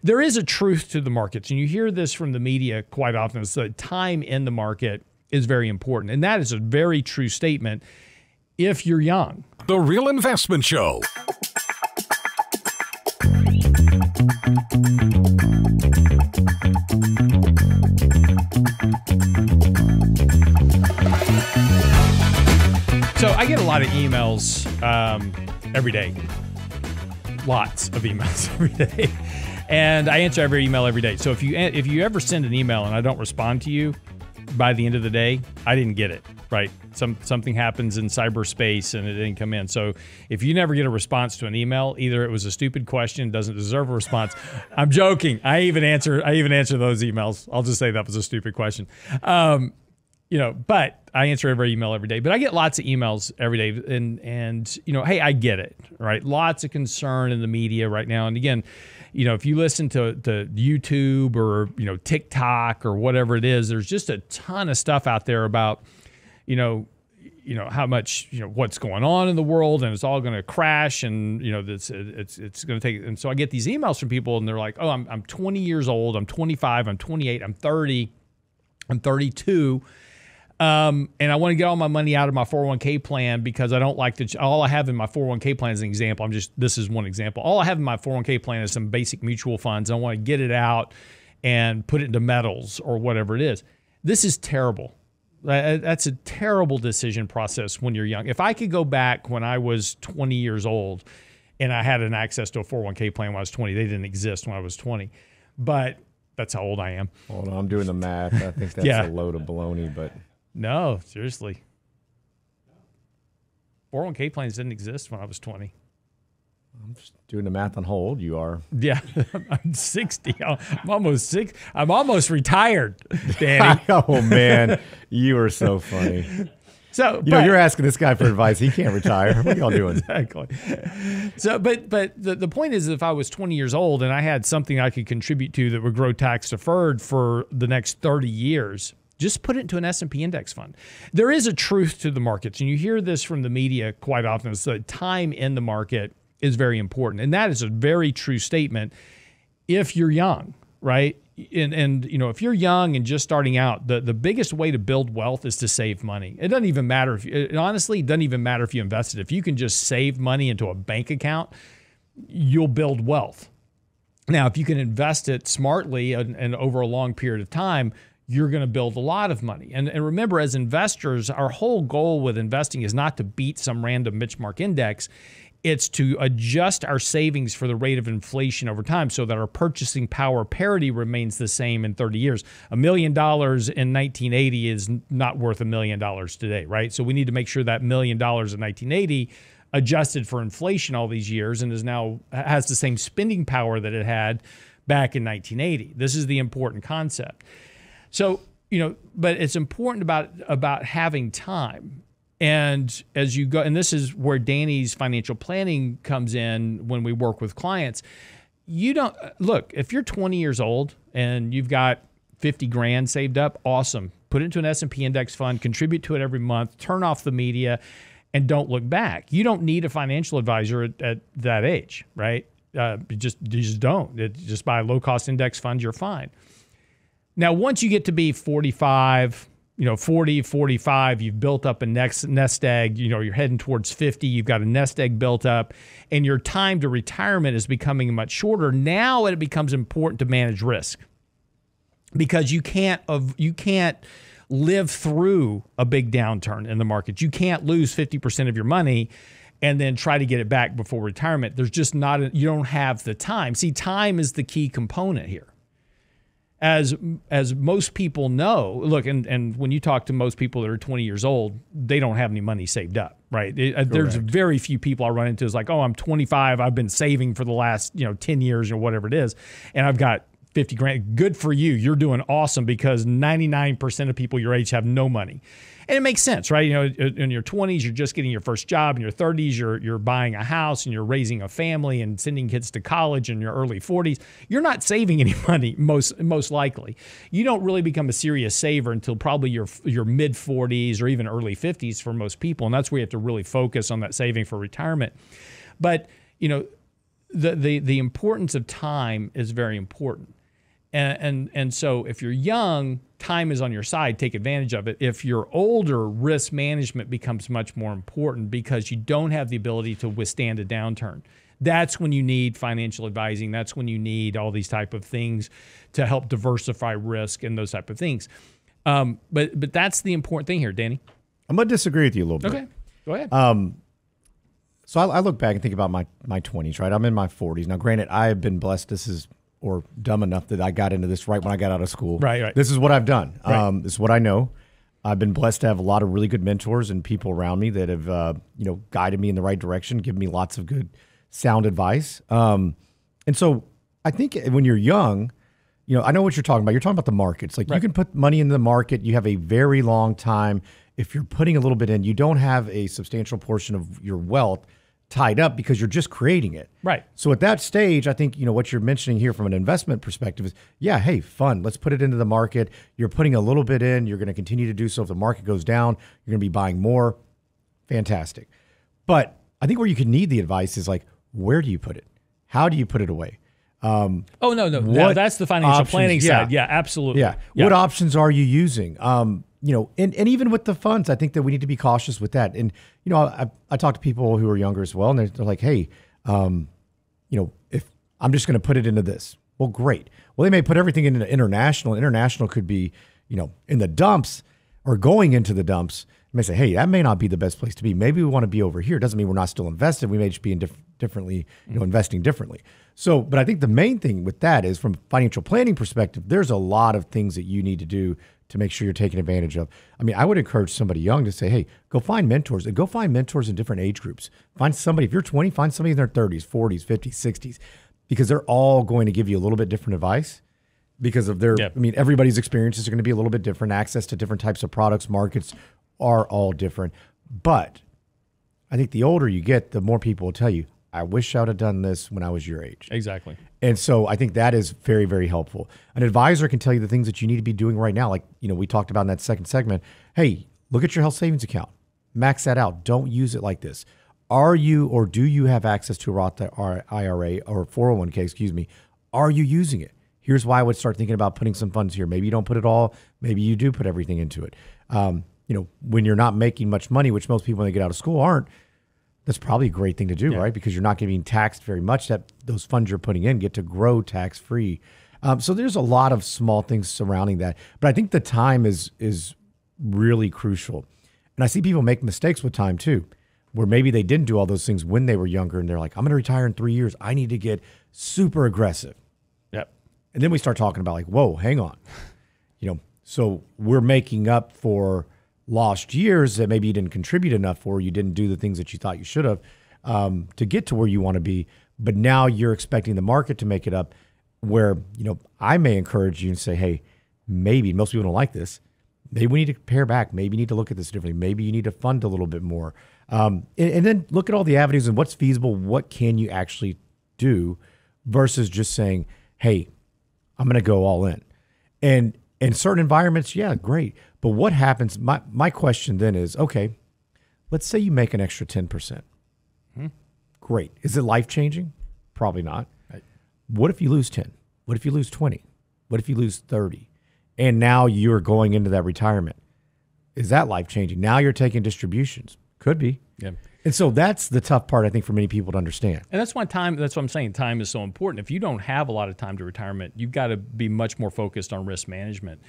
There is a truth to the markets, and you hear this from the media quite often. It's the time in the market is very important, and that is a very true statement if you're young. The Real Investment Show. So I get a lot of emails every day. Lots of emails every day. And I answer every email every day. So if you ever send an email and I don't respond to you by the end of the day, I didn't get it, right? Something happens in cyberspace and it didn't come in. So if you never get a response to an email, either it was a stupid question, doesn't deserve a response. I'm joking. I even answer those emails. I'll just say that was a stupid question. But I answer every email every day. But I get lots of emails every day, and hey, I get it, right? Lots of concern in the media right now. And again, if you listen to YouTube or TikTok or whatever it is, there's just a ton of stuff out there about how much what's going on in the world, and it's all going to crash, and it's going to take. And so I get these emails from people, and they're like, "Oh, I'm 20 years old, I'm 25, I'm 28, I'm 30, I'm 32." And I want to get all my money out of my 401k plan because I don't like all I have in my 401k plan is an example. This is one example. All I have in my 401k plan is some basic mutual funds. I want to get it out and put it into metals or whatever it is. This is terrible. That's a terrible decision process when you're young. If I could go back when I was 20 years old and I had an access to a 401k plan when I was 20, they didn't exist when I was 20, but that's how old I am. Hold on, I'm doing the math. I think that's a load of baloney, but... No, seriously. 401k plans didn't exist when I was 20. I'm just doing the math on how old you are. Yeah, I'm 60. I'm almost six. I'm almost retired, Danny. Oh, man. You are so funny. So you're asking this guy for advice. He can't retire. What are y'all doing? Exactly. So, but the point is, if I was 20 years old and I had something I could contribute to that would grow tax deferred for the next 30 years, just put it into an S&P index fund. There is a truth to the markets, and you hear this from the media quite often. It's the time in the market is very important, and that is a very true statement if you're young, right? And if you're young and just starting out, the biggest way to build wealth is to save money. It doesn't even matter if it doesn't even matter if you invest it. If you can just save money into a bank account, you'll build wealth. Now, if you can invest it smartly and over a long period of time, you're going to build a lot of money. And remember, as investors, our whole goal with investing is not to beat some random benchmark index. It's to adjust our savings for the rate of inflation over time so that our purchasing power parity remains the same in 30 years. $1 million in 1980 is not worth $1 million today, right? So we need to make sure that $1 million in 1980 adjusted for inflation all these years and has the same spending power that it had back in 1980. This is the important concept. So, but it's important about having time. And as you go, and this is where Danny's financial planning comes in when we work with clients. Look, if you're 20 years old and you've got 50 grand saved up, awesome. Put it into an S&P index fund, contribute to it every month, turn off the media, and don't look back. You don't need a financial advisor at that age, right? You just don't. Just buy a low-cost index fund, you're fine. Now, once you get to be 45, 40, 45, you've built up a nest egg, you're heading towards 50, you've got a nest egg built up, and your time to retirement is becoming much shorter. Now it becomes important to manage risk because you can't live through a big downturn in the market. You can't lose 50% of your money and then try to get it back before retirement. There's just you don't have the time. See, time is the key component here. As most people know, look, and when you talk to most people that are 20 years old, they don't have any money saved up, right? There's very few people I run into is like, oh, I'm 25, I've been saving for the last 10 years or whatever it is, and I've got 50 grand. Good for you. You're doing awesome because 99% of people your age have no money. And it makes sense, right? In your 20s, you're just getting your first job. In your 30s, you're buying a house and you're raising a family and sending kids to college. In your early 40s, you're not saving any money, most likely. You don't really become a serious saver until probably your mid 40s or even early 50s for most people. And that's where you have to really focus on that saving for retirement. But, the importance of time is very important. And so if you're young, time is on your side. Take advantage of it. If you're older, risk management becomes much more important because you don't have the ability to withstand a downturn. That's when you need financial advising. That's when you need all these type of things to help diversify risk and those type of things. But that's the important thing here, Danny. I'm going to disagree with you a little bit. Okay, go ahead. So I look back and think about my 20s, right? I'm in my 40s. Now, granted, I have been blessed. Or dumb enough that I got into this right when I got out of school. Right. This is what I've done. Right. This is what I know. I've been blessed to have a lot of really good mentors and people around me that have, guided me in the right direction, given me lots of good, sound advice. And so I think when you're young, I know what you're talking about. You're talking about the markets. Like, right. You can put money in the market. You have a very long time. If you're putting a little bit in, you don't have a substantial portion of your wealth tied up because you're just creating it. Right. So at that stage, I think, what you're mentioning here from an investment perspective is, yeah, hey, fun. Let's put it into the market. You're putting a little bit in. You're going to continue to do so. If the market goes down, you're going to be buying more. Fantastic. But I think where you could need the advice is like, where do you put it? How do you put it away? No, that's the financial planning side. Yeah, absolutely. Yeah. What options are you using? And even with the funds, I think that we need to be cautious with that. And, I talk to people who are younger as well, and they're like, hey, if I'm just going to put it into this. Well, great. Well, they may put everything into international. International could be, in the dumps or going into the dumps. You may say, hey, that may not be the best place to be. Maybe we want to be over here. Doesn't mean we're not still invested. We may just be in differently, investing differently. So, but I think the main thing with that is from a financial planning perspective, there's a lot of things that you need to do to make sure you're taking advantage of. I mean, I would encourage somebody young to say, hey, go find mentors and go find mentors in different age groups. Find somebody, if you're 20, find somebody in their 30s, 40s, 50s, 60s, because they're all going to give you a little bit different advice because of their, everybody's experiences are going to be a little bit different. Access to different types of products, markets are all different. But I think the older you get, the more people will tell you, I wish I would have done this when I was your age. Exactly. And so I think that is very, very helpful. An advisor can tell you the things that you need to be doing right now. Like, we talked about in that second segment. Hey, look at your health savings account. Max that out. Don't use it like this. Are you or do you have access to a Roth IRA or 401k, Are you using it? Here's why I would start thinking about putting some funds here. Maybe you don't put it all. Maybe you do put everything into it. When you're not making much money, which most people when they get out of school aren't, that's probably a great thing to do, right? Because you're not getting taxed very much. That those funds you're putting in get to grow tax-free. So there's a lot of small things surrounding that. But I think the time is really crucial. And I see people make mistakes with time too, where maybe they didn't do all those things when they were younger and they're like, I'm going to retire in 3 years. I need to get super aggressive. Yep. And then we start talking about like, whoa, hang on. So we're making up for lost years that maybe you didn't contribute enough for, you didn't do the things that you thought you should have to get to where you want to be. But now you're expecting the market to make it up where, I may encourage you and say, hey, maybe, most people don't like this, maybe we need to pare back. Maybe you need to look at this differently. Maybe you need to fund a little bit more. And then look at all the avenues and what's feasible, what can you actually do versus just saying, hey, I'm going to go all in. And in certain environments, yeah, great. But what happens, my question then is, okay, let's say you make an extra 10%. Great. Is it life-changing? Probably not. Right. What if you lose 10? What if you lose 20? What if you lose 30? And now you're going into that retirement. Is that life-changing? Now you're taking distributions. Could be. Yeah. And so that's the tough part, I think, for many people to understand. And that's why that's what I'm saying. Time is so important. If you don't have a lot of time to retirement, you've got to be much more focused on risk management.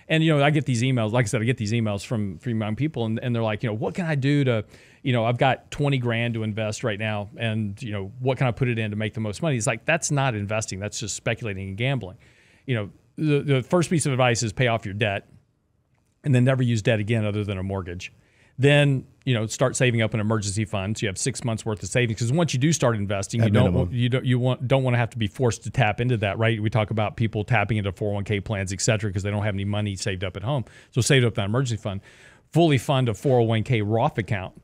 And, I get these emails, like I said, I get these emails from young people and they're like, what can I do to, I've got 20 grand to invest right now. And, what can I put it in to make the most money? It's like, that's not investing. That's just speculating and gambling. The first piece of advice is pay off your debt and then never use debt again other than a mortgage. Then, start saving up an emergency fund. So you have 6 months worth of savings. Because once you do start investing, you don't want to have to be forced to tap into that, right? We talk about people tapping into 401k plans, et cetera, because they don't have any money saved up at home. So save up that emergency fund. Fully fund a 401k Roth account,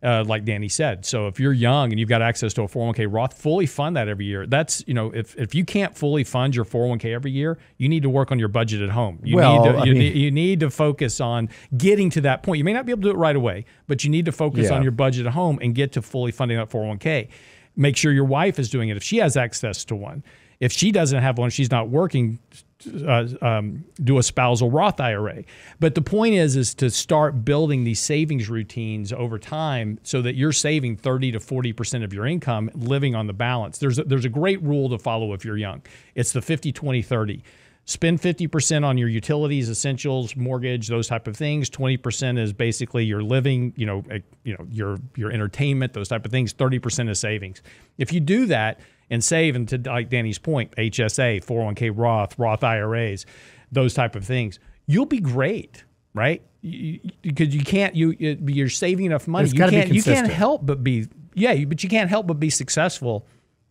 like Danny said. So if you're young and you've got access to a 401k Roth, fully fund that every year. That's, if you can't fully fund your 401k every year, you need to work on your budget at home. You need to focus on getting to that point. You may not be able to do it right away, but you need to focus on your budget at home and get to fully funding that 401k. Make sure your wife is doing it if she has access to one. If she doesn't have one, she's not working, do a spousal Roth IRA. But the point is to start building these savings routines over time so that you're saving 30 to 40% of your income living on the balance. There's a great rule to follow if you're young. It's the 50-20-30. Spend 50% on your utilities, essentials, mortgage, those type of things. 20% is basically your living, your entertainment, those type of things. 30% is savings. If you do that and save, and to like Danny's point, HSA, 401k Roth IRAs, those type of things, you'll be great, right? Because you're saving enough money. You can't help but be successful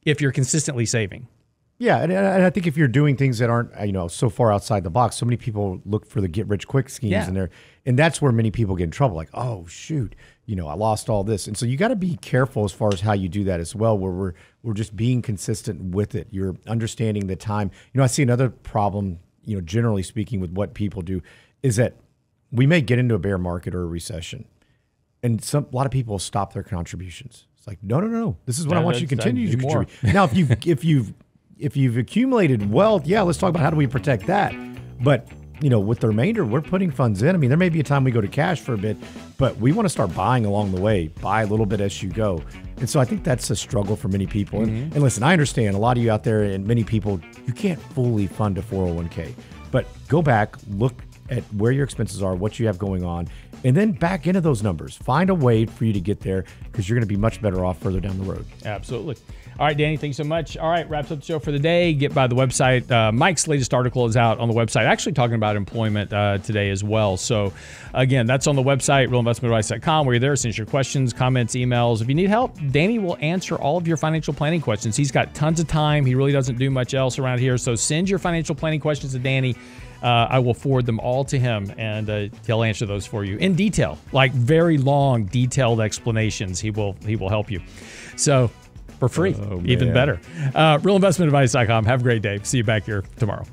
if you're consistently saving. Yeah, and I think if you're doing things that aren't, so far outside the box, so many people look for the get-rich-quick schemes in there, and that's where many people get in trouble. Like, oh shoot, I lost all this, and so you got to be careful as far as how you do that as well. Where we're just being consistent with it. You're understanding the time. I see another problem. Generally speaking, with what people do, is that we may get into a bear market or a recession, and a lot of people stop their contributions. It's like, no, this is what I want you to continue to contribute. Now, if you've accumulated wealth, let's talk about how do we protect that. But, with the remainder, we're putting funds in. I mean, there may be a time we go to cash for a bit, but we want to start buying along the way, buy a little bit as you go. And so I think that's a struggle for many people. And listen, I understand a lot of you out there and many people, you can't fully fund a 401k. But go back, look at where your expenses are, what you have going on, and then back into those numbers. Find a way for you to get there because you're going to be much better off further down the road. Absolutely. All right, Danny, thanks so much. All right, wraps up the show for the day. Get by the website. Mike's latest article is out on the website, actually talking about employment today as well. So, again, that's on the website, realinvestmentadvice.com, where you're there. Send us your questions, comments, emails. If you need help, Danny will answer all of your financial planning questions. He's got tons of time. He really doesn't do much else around here. So send your financial planning questions to Danny. I will forward them all to him, and he'll answer those for you in detail, like very long, detailed explanations. He will help you. So, for free, even better. Realinvestmentadvice.com. Have a great day. See you back here tomorrow.